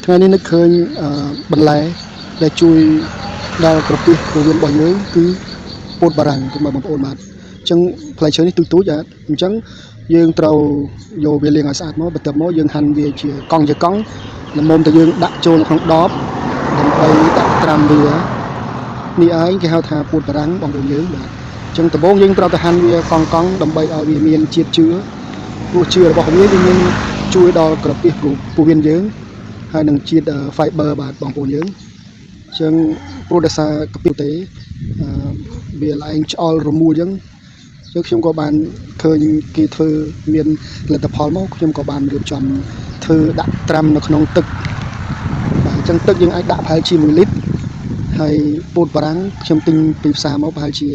ថ្ងៃនេះនឹកឃើញបន្លែដែលជួយដល់ក្រពះពោះវៀនរបស់យើងគឺពោតបារាំងគឺបងប្អូនបាទអញ្ចឹងផ្លែឈើនេះទូចៗអញ្ចឹងយើងត្រូវយកវាលាងឲ្យស្អាតមកបន្ទាប់មកយើងហាន់វាជាកង់ល្មមតែយើងដាក់ចូលក្នុងដបដើម្បីដាក់ត្រាំវានេះឯងគេហៅថាពោតបារាំងបងប្អូនយើងបាទអញ្ចឹងដំបូងយើងត្រូវតែហាន់វាកង់ដើម្បីឲ្យវាមានជាតិជឿព្រោះជឿរបស់វាមានជួយដល់ក្រពះពោះវៀនយើងហើយនឹងជាតិ fiber បាទបងប្អូនយើងអញ្ចឹងព្រោះដោយសារកាពីទេវាឡើងឆ្អល់រមួលអញ្ចឹងខ្ញុំក៏បានឃើញគេធ្វើមានផលិតផលមកខ្ញុំក៏បានរៀបចំធ្វើដាក់ត្រាំនៅក្នុងទឹកបាទអញ្ចឹងទឹកយើងអាចដាក់ប្រហែលជា1លីត្រហើយពោតបារាំងខ្ញុំទិញពីផ្សារមកប្រហែលជា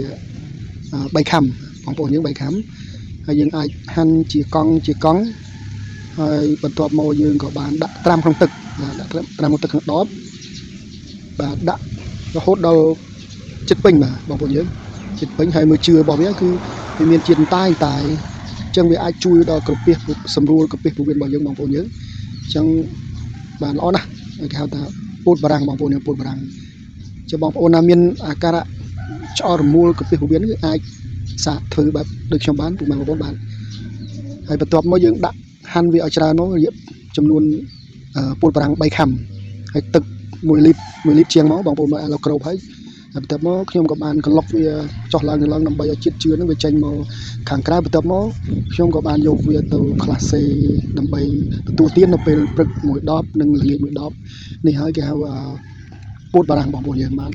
3ខាំបងប្អូនយើង3ខាំហើយយើងអាចហាន់ជាកង់ហើយបន្ទាប់មកយើងក៏បានដាក់ត្រាំក្នុងទឹកដាក់ត្រាំក្នុងទឹកក្នុងដបបាទដាក់រហូតដល់ចិត្តពេញបាទបងប្អូនយើងចិត្តពេញហើយមើលជឿរបស់វាគឺវាមានជាតិតែអញ្ចឹងវាអាចជួយដល់ក្រពះសម្រួលក្រពះពោះវៀនរបស់យើងបងប្អូនយើងអញ្ចឹងបាទល្អណាស់គេហៅថាពោតបារាំងបងប្អូនយើងពោតបារាំងចាំបងប្អូនណាមានអាការៈឆ្អល់រមួលក្រពះពោះវៀនគឺអាចសាកធ្វើបែបដូចខ្ញុំបានពុកម៉ែបងប្អូនបានហើយបន្ទាប់មកយើងដាក់ហាន់វាឲ្យច្រើនមករយៈចំនួនពោតបារាំង3ខាំហើយទឹក1លីត្រជាងមកបងប្អូនមើលឥឡូវក្របហើយបន្ទាប់មកខ្ញុំក៏បានក្លុកវាចុះឡើងដើម្បីឲ្យជាតិជឿនឹងវាចេញមកខាងក្រៅបន្ទាប់មកខ្ញុំក៏បានយកវាទៅក្លាសេដើម្បីទទួលទាននៅពេលព្រឹកមួយដបនិងល្ងាចមួយដបនេះហើយគេហៅពោតបារាំងបងប្អូនយើងបាន